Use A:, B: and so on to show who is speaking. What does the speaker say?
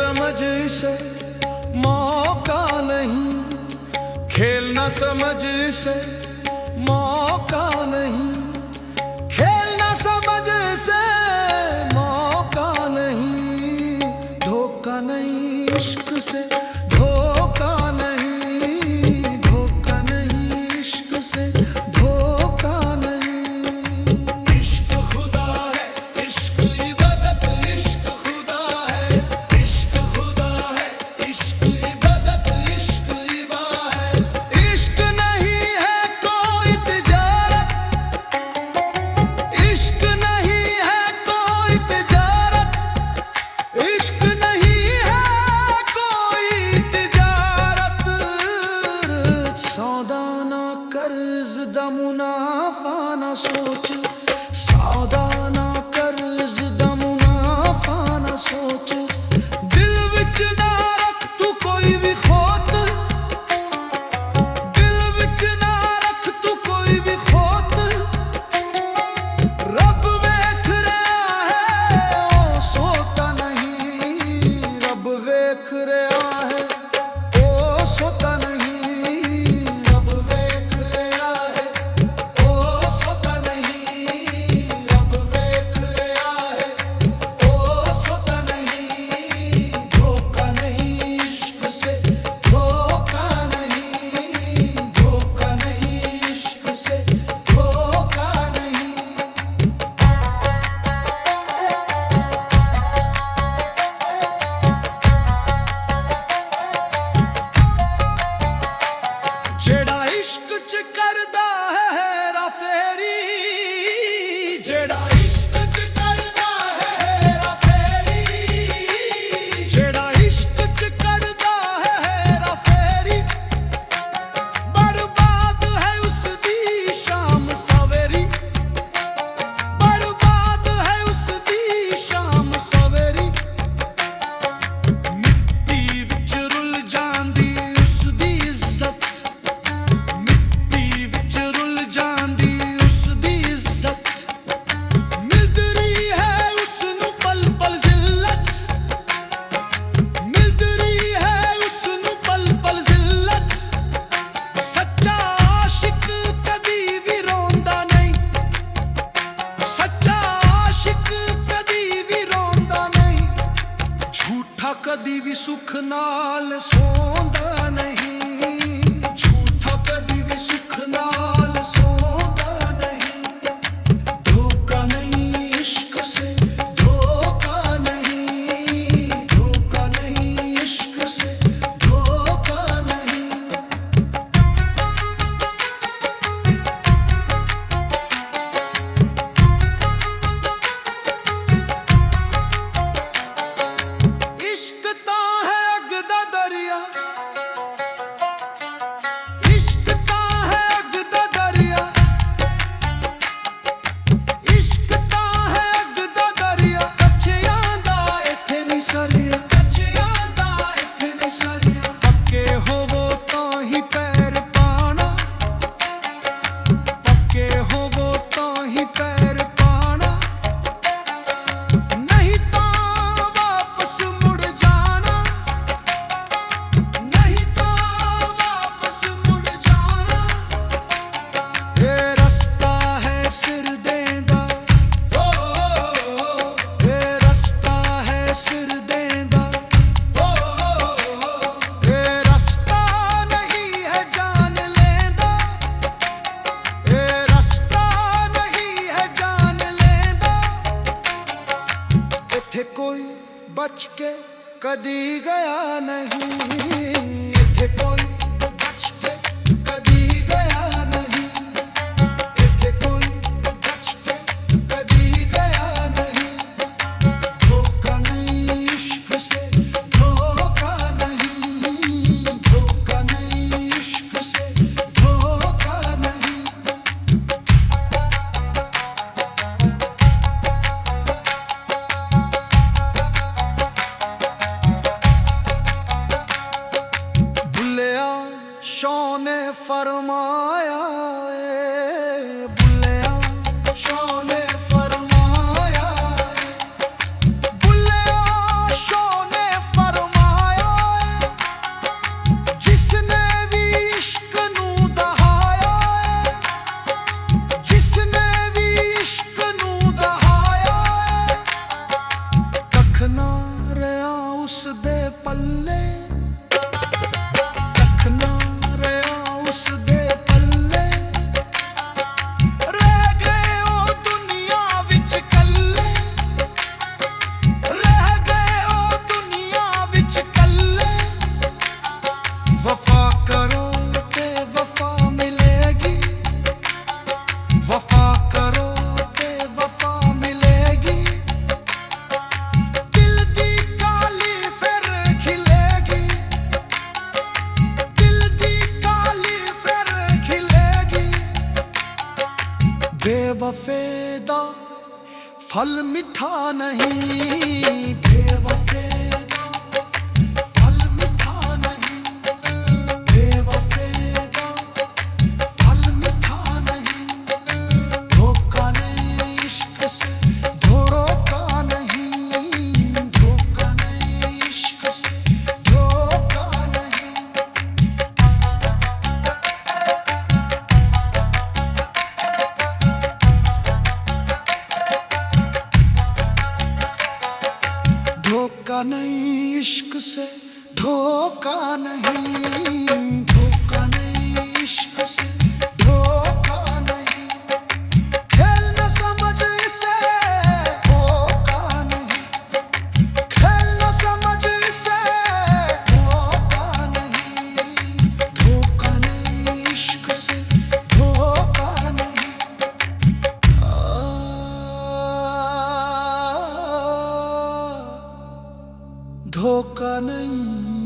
A: समझ इसे मौका नहीं, खेलना समझ इसे मौका नहीं, खेलना समझ इसे मौका नहीं, धोखा नहीं इश्क से, धोखा नहीं, धोखा नहीं इश्क से, धोखा नहीं। इश्क खुदा है, इश्क इबादत, इश्क खुदा है, इश्क खुदा है, इश्क इबादत, इश्क इबा है। इश्क नहीं है कोई तिजारत, इश्क नहीं है कोई तिजारत, इश्क नहीं है कोई तिजारत। सौदा ना कर्ज दा मुनाफा ना सोच, सौदा ना कर्ज दा मुनाफा ना सोच, दिल विच ना रख तू कोई भी खोट, दिल विच ना रख तू कोई भी खोट। रब वेख रहा है ओ सोता नहीं, रब वेख रहा है ओ सोता नहीं, रब वेख रहा है ओ सोता नहीं, रब वेख रहा है ओ सोता नहीं। धोखा नहीं इश्क से, धोखा नहीं, धोखा नहीं इश्क से, धोखा नहीं। जेड़ा इश्क च करदा है हेरा फेरी, जेड़ा इश्क च करदा है हेरा फेरी, जेड़ा इश्क च करदा है हेरा फेरी, बर्बाद है उसदी शाम सवेरी, बर्बाद है उसदी शाम सवेरी। मिट्टी विच रुल जांदी उसदी इज्जत, मिट्टी विच रुल जांदी उसदी इज्जत, मिलदी है उसनू पल पल जिल्लत, मिलदी है उसनू पल पल जिल्लत। सच्चा आशिक कदी भी रोंदा नहीं, सच्चा आशिक कदी भी रोंदा नहीं, झूठा कदी भी सुख नाल सोंदा नहीं, झूठा कदी भी सुख नाल सोंदा नहीं। धोखा नहीं इश्क से, धोखा नहीं, धोखा नहीं इश्क से, धोखा नहीं। इश्क ता है अग दा दरिया, इश्क ता है अग दा दरिया, इश्क ता है अग दा दरिया। कच्चियां दा इत्थे नहीं सरिया, कच्चियां दा इत्थे नहीं सरिया। पक्के होवो तां ही पैर पाना, पक्के होवो तां ही पैर पाना, नहीं तां वापस मुड़ जाना, नहीं तां वापस मुड़ जाना। ये रास्ता है सिर देंदा, ये रास्ता है सिर देंदा, ये रास्ता नहीं है जान लेंदा, ये रास्ता नहीं है जान लेंदा। इत्थे कोई बच के कदी गया नहीं, इत्थे कोई बच के कदी गया नहीं, इत्थे कोई बच के कदी गया नहीं। धोखा नहीं इश्क से, धोखा नहीं, धोखा नहीं इश्क से, धोखा नहीं। भुल्लिया दा फल मिठा नहीं, बेवफे दा फल मिठा नहीं, बेवफे दा फल मिठा नहीं। धोखा नहीं इश्क से, धोखा नहीं, धोखा नहीं इश्क से, धोखा नहीं। धोखा नहीं इश्क से, धोखा नहीं, धोखा नहीं इश्क से, धोखा नहीं। खेल न समझ इसे, धोखा नहीं, खेल न समझ इसे, धोखा नहीं, धोखा नहीं इश्क से, धोखा नहीं। धोखा नहीं।